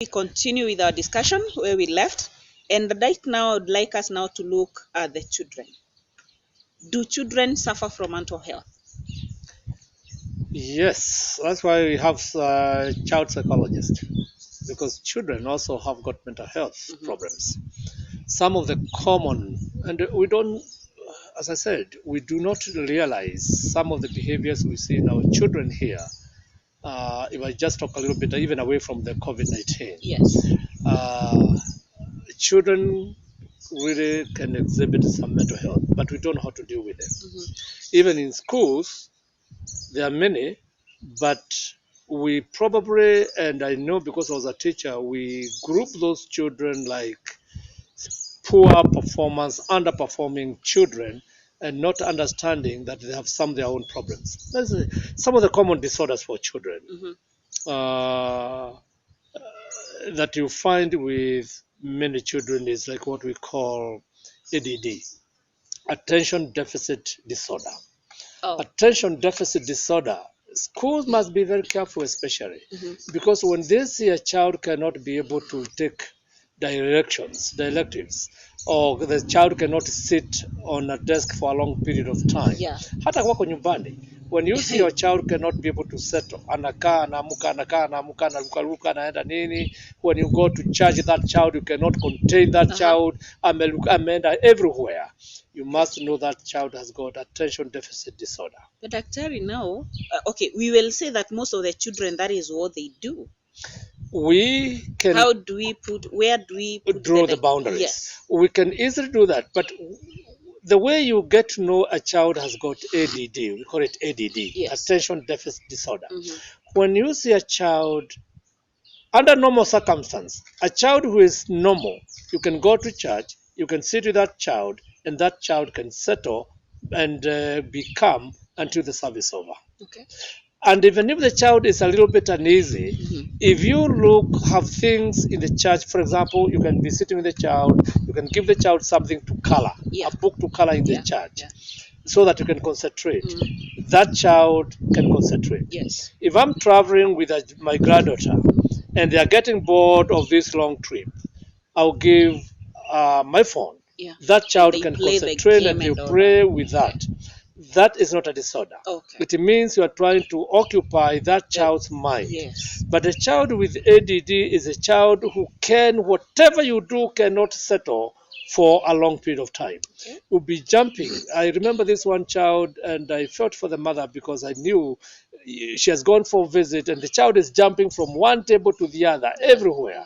We continue with our discussion where we left, and right now I would like us now to look at the children. Do children suffer from mental health? Yes, that's why we have child psychologists, because children also have got mental health problems. Some of the common, and we don't, as I said, we do not realize some of the behaviors we see in our children here. If I just talk a little bit, even away from the COVID-19, Yes. Children really can exhibit some mental health, but we don't know how to deal with them. Even in schools, there are many, but we probably, and I know because I was a teacher, we group those children like poor performance, underperforming children, and not understanding that they have some of their own problems. That's some of the common disorders for children that you find with many children is like what we call ADD, attention deficit disorder. Attention deficit disorder, schools must be very careful, especially because when they see a child cannot be able to take directives, or the child cannot sit on a desk for a long period of time. Hata wako nyumbani, when you see your child cannot be able to settle, anakaa anaamka anarukaruka anaenda nini, when you go to church, that child, you cannot contain that child, ameenda everywhere. You must know that child has got attention deficit disorder. But Daktari, now, we will say that most of the children, that is what they do. We can. How do we where do we draw the boundaries? Yes. We can easily do that, but the way you get to know a child has got ADD, we call it ADD, attention deficit disorder. When you see a child under normal circumstance, a child who is normal, you can go to church, you can sit with that child, and that child can settle and be calm until the service is over. Okay. And even if the child is a little bit uneasy, if you have things in the church, for example, you can be sitting with the child, you can give the child something to color, a book to color in the church, so that you can concentrate. That child can concentrate. Yes. If I'm traveling with my granddaughter and they are getting bored of this long trip, I'll give my phone. That child can concentrate and you pray with that. That is not a disorder. Okay. It means you are trying to occupy that child's mind. Yes. But a child with ADD is a child who whatever you do, cannot settle for a long period of time. Okay. Will be jumping. I remember this one child, and I felt for the mother because I knew she has gone for a visit, and the child is jumping from one table to the other, everywhere.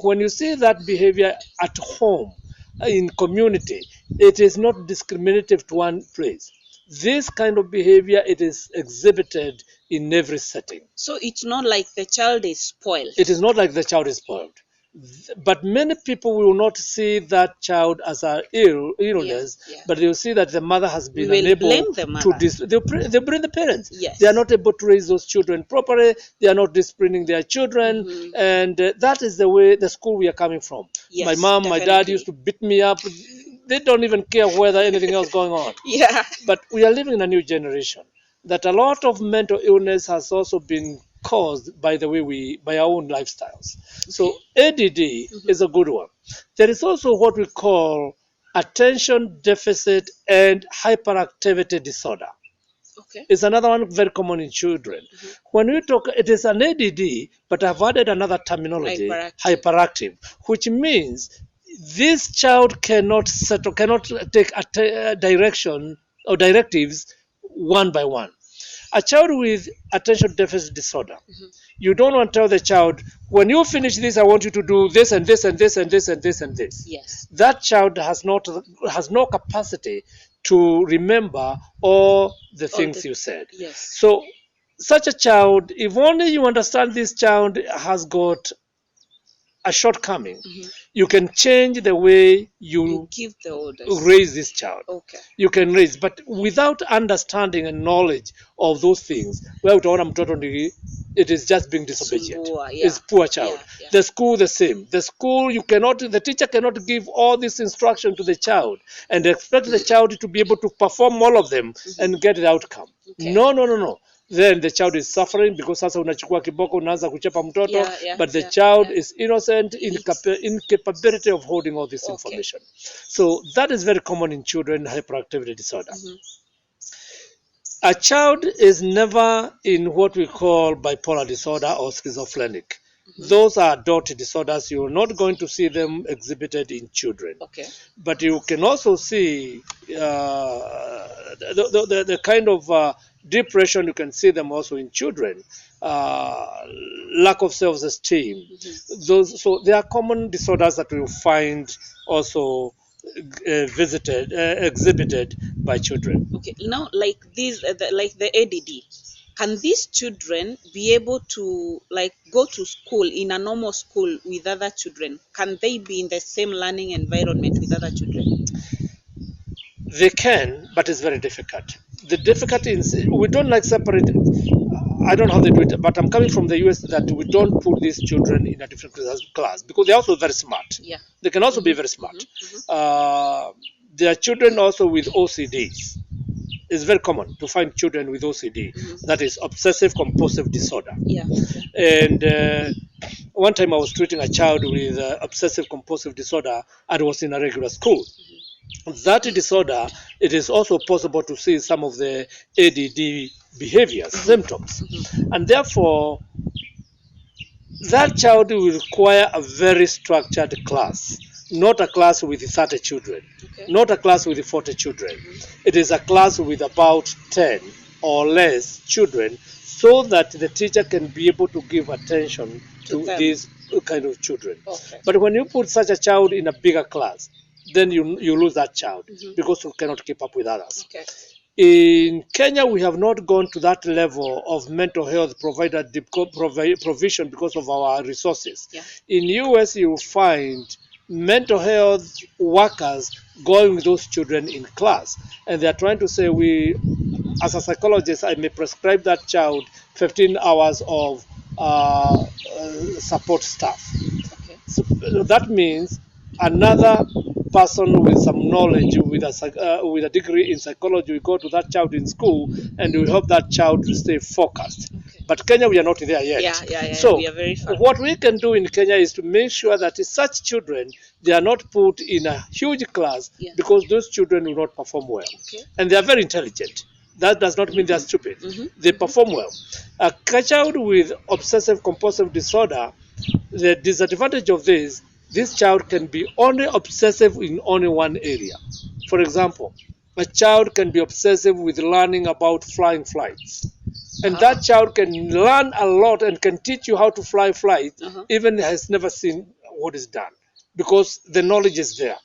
When you see that behavior at home, in community, it is not discriminative to one place. This kind of behavior, it is exhibited in every setting. So it's not like the child is spoiled. It is not like the child is spoiled. But many people will not see that child as an illness, but they will see that the mother has been unable to they blame the parents. Yes. They are not able to raise those children properly. They are not disciplining their children, and that is the way the school we are coming from. Yes, my mom, my dad used to beat me up. They don't even care whether anything else going on. But we are living in a new generation that a lot of mental illness has also been caused by the way by our own lifestyles. So ADD is a good one. There is also what we call attention deficit and hyperactivity disorder. Okay. It's another one very common in children. When we talk, it is an ADD, but I've added another terminology, hyperactive, which means this child cannot take direction or directives one by one. A child with attention deficit disorder, you don't want to tell the child, when you finish this, I want you to do this and this and this and this and this and this. Yes. That child has no capacity to remember all the things you said. Yes. So such a child, if only you understand this child has got a shortcoming, you can change the way You give the orders. raise this child. Okay. You can raise, but without understanding and knowledge of those things, well, utaona mtoto ni, it is just being disobedient. Sumbua, yeah. It's poor child. Yeah. The school the same. The school the teacher cannot give all this instruction to the child and expect the child to be able to perform all of them and get the outcome. Okay. No. Then the child is suffering because sasa unachukua kiboko unaanza kuchapa mtoto, but the child is innocent, incapability of holding all this information. So that is very common in children hyperactivity disorder. A child is never in what we call bipolar disorder or schizophrenic. Those are adult disorders. You're not going to see them exhibited in children. Okay. But you can also see the kind of depression. You can see them also in children. Lack of self-esteem. So they are common disorders that we find also exhibited by children. Okay. Now, like these, like the ADD. Can these children be able to go to school in a normal school with other children? Can they be in the same learning environment with other children? They can, but it's very difficult. The difficulty is we don't separate. I don't know how they do it, but I'm coming from the US that we don't put these children in a different class because they're also very smart. Yeah. They can also be very smart. There are children also with OCDs. It's very common to find children with OCD, that is obsessive compulsive disorder. Yeah. And one time I was treating a child with obsessive compulsive disorder and was in a regular school. That disorder, it is also possible to see some of the ADD behaviors, symptoms. And therefore, that child will require a very structured class. Not a class with 30 children, not a class with 40 children. It is a class with about 10 or less children so that the teacher can be able to give attention to these kind of children. Okay. But when you put such a child in a bigger class, then you lose that child because you cannot keep up with others. Okay. In Kenya, we have not gone to that level of mental health provision because of our resources. Yeah. In US, you find mental health workers going with those children in class, and they are trying to say, as a psychologist, I may prescribe that child 15 hours of support staff. Okay. So that means another person with some knowledge, with a degree in psychology, will go to that child in school and will help that child to stay focused. Okay. But Kenya, we are not there yet. Yeah. So we are very far. What we can do in Kenya is to make sure that such children, they are not put in a huge class because those children will not perform well. Okay. And they are very intelligent. That does not mean they are stupid. They perform well. A child with obsessive compulsive disorder, the disadvantage of this child can be only obsessive in only one area. For example, a child can be obsessive with learning about flying flights. And that child can learn a lot and can teach you how to fly flights, even has never seen what is done, because the knowledge is there.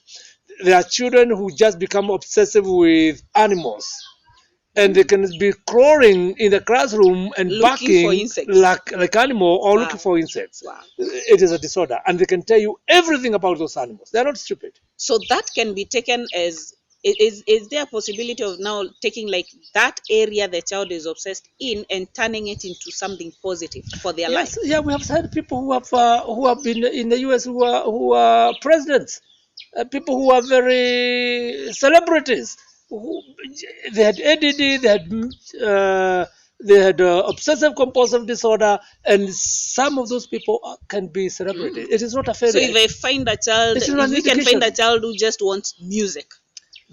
There are children who just become obsessive with animals. And they can be crawling in the classroom and barking like animal or looking for insects. Wow. It is a disorder. And they can tell you everything about those animals. They're not stupid. So that can be taken as, is there a possibility of now taking that area the child is obsessed in and turning it into something positive for their life? Yeah, we have had people who have been in the US who are presidents, people who are very celebrities. They had ADD, they had obsessive compulsive disorder, and some of those people can be celebrities. It is not a failure. So if I find a child, if we can find a child who just wants music,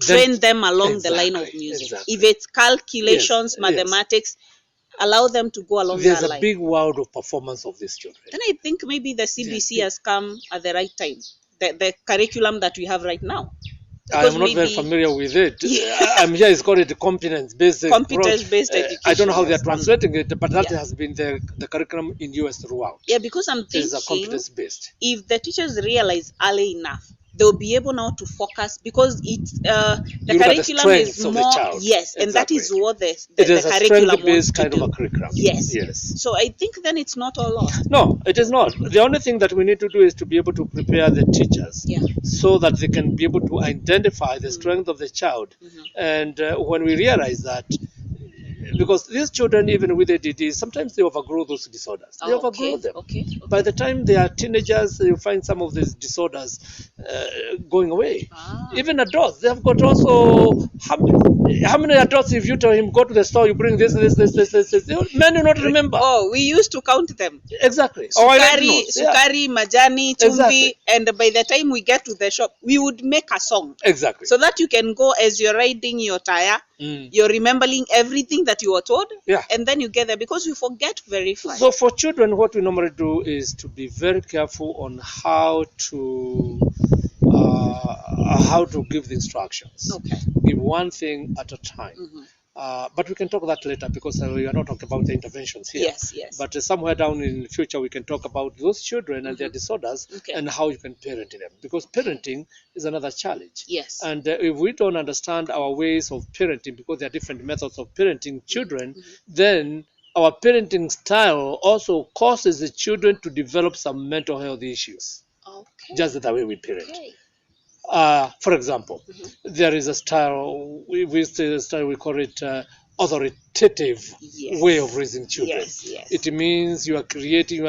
train them along the line of music. Exactly. If it's calculations, mathematics, allow them to go along that line. There's a big world of performance of these children. Then I think maybe the CBC has come at the right time. The curriculum that we have right now. I'm not very familiar with it. I'm here, it's called the competence-based education. I don't know how they're translating it, but that has been the curriculum in US throughout. Yeah, because I'm thinking, it's a competence-based. If the teachers realize early enough they'll be able now to focus, because it's the You look at the curriculum is strengths of the more, child. yes, and that is Exactly. what the It is a curriculum wants strength-based to kind of do. a curriculum. Yes. Yes. So I think then it's not all lost. No, it is not. The only thing that we need to do is to be able to prepare the teachers, Yeah. so that they can be able to identify the strength of the child. And when we realize that, because these children, even with ADD, sometimes they overgrow those disorders. They overgrow them. Okay. By the time they are teenagers, you find some of these disorders going away. Even adults, they have got also. How many adults, if you tell him, go to the store, you bring this, many do not remember. Oh, we used to count them. Exactly. Sukari, majani, chumvi, Exactly. and by the time we get to the shop, we would make a song. Exactly. So that you can go as you're riding your tire, you're remembering everything that you were told, and then you get there, because you forget very fast. So for children, what we normally do is to be very careful on how to give the instructions. Okay. Give one thing at a time. But we can talk that later, because we are not talking about the interventions here. Yes. But somewhere down in the future, we can talk about those children and their disorders, and how you can parent them, because parenting is another challenge. Yes. And if we don't understand our ways of parenting, because there are different methods of parenting children, then our parenting style also causes the children to develop some mental health issues. Okay. Just the way we parent. Okay. For example, there is a style, we call it authoritative way of raising children. Yes. It means you are creating,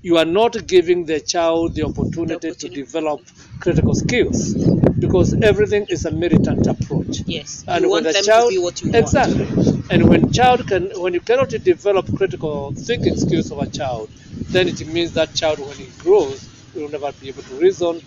you are not giving the child the opportunity to develop critical skills, because everything is a militant approach. Yes. And you when want the them child, to be what you exactly. want. And when you cannot develop critical thinking skills of a child, then it means that child, when he grows, will never be able to reason.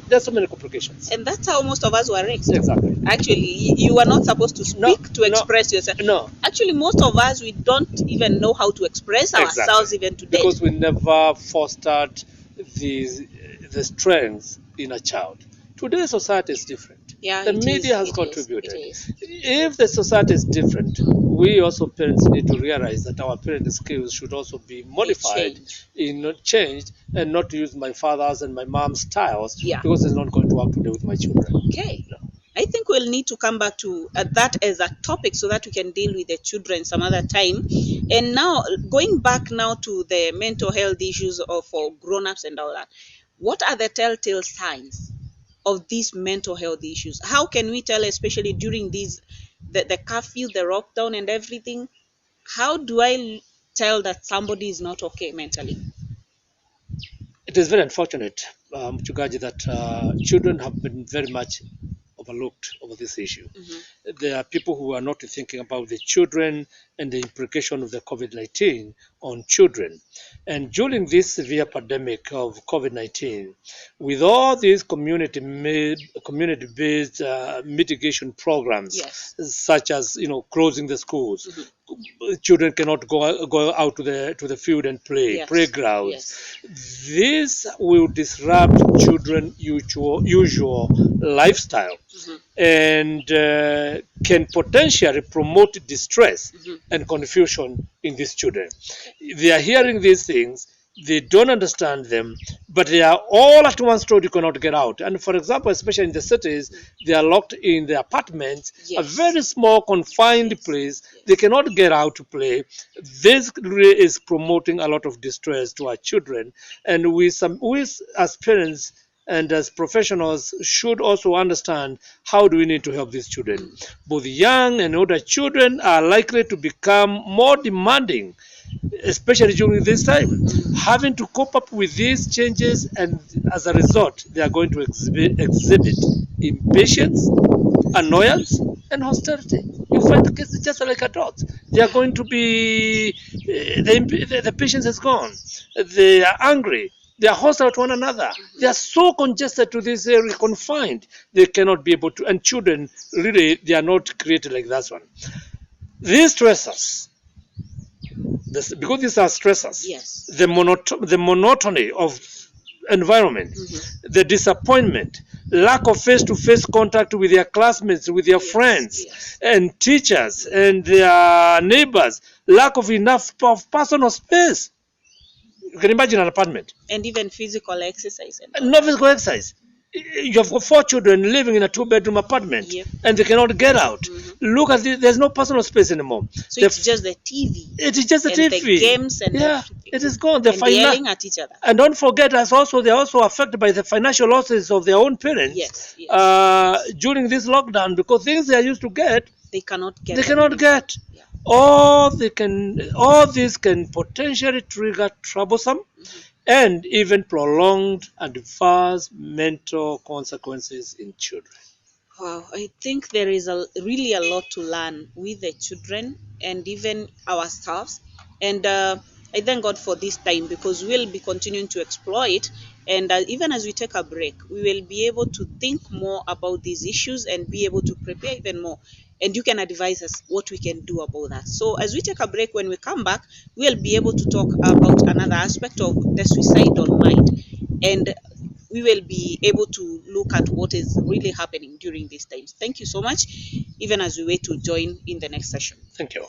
There's so many complications. And that's how most of us were raised. Exactly. Actually, you are not supposed to speak to express yourself. No. Actually, most of us, we don't even know how to express ourselves even today. Because we never fostered the strengths in a child. Today's society is different. Yeah, the media has it contributed. is. If the society is different, we also parents need to realize that our parenting skills should also be modified, changed, and not to use my father's and my mom's styles, because it's not going to work today with my children. Okay. No. I think we'll need to come back to that as a topic, so that we can deal with the children some other time. And now, going back now to the mental health issues for grown-ups and all that, what are the telltale signs of these mental health issues? How can we tell, especially during the curfew, the lockdown and everything? How do I tell that somebody is not okay mentally? It is very unfortunate, Mchungaji, that children have been very much overlooked over this issue. There are people who are not thinking about the children and the implication of the COVID-19 on children. And during this severe pandemic of COVID-19, with all these community-based mitigation programs, such as closing the schools, children cannot go out to the field and play, playgrounds. This will disrupt children's usual lifestyle, and can potentially promote distress and confusion in these children. They are hearing these things, they don't understand them, but they are all at once told you cannot get out. And for example, especially in the cities, they are locked in the apartments, a very small confined place. They cannot get out to play. This really is promoting a lot of distress to our children. And we as parents and as professionals should also understand, how do we need to help these children. Both young and older children are likely to become more demanding, especially during this time, having to cope up with these changes, and as a result, they are going to exhibit impatience, annoyance, and hostility. You find the kids just like adults. They are going to be, the patience is gone. They are angry. They are hostile to one another. They are so congested to this area, confined. They cannot be able to, and children, really, they are not created like that one. These stressors, because these are stressors, the monotony of environment, the disappointment, lack of face-to-face contact with their classmates, with their friends, and teachers, and their neighbors, lack of enough of personal space. You can imagine an apartment. And even physical exercise. No physical exercise. You have got 4 children living in a 2-bedroom apartment, Yep. and they cannot get out. Look at this, there's no personal space anymore. So it's just the TV. It is just the and TV. the games and everything. It is gone. And yelling at each other. And don't forget, as also they're also affected by the financial losses of their own parents. Yes, yes. During this lockdown, because things they are used to get, They cannot get. they cannot get. Yeah. All this can potentially trigger troublesome and even prolonged adverse mental consequences in children. Wow, I think there is really a lot to learn with the children and even ourselves. And I thank God for this time, because we'll be continuing to explore it. And even as we take a break, we will be able to think more about these issues and be able to prepare even more. And you can advise us what we can do about that. So as we take a break, when we come back, we'll be able to talk about another aspect of the suicidal mind. And we will be able to look at what is really happening during these times. Thank you so much, even as we wait to join in the next session. Thank you.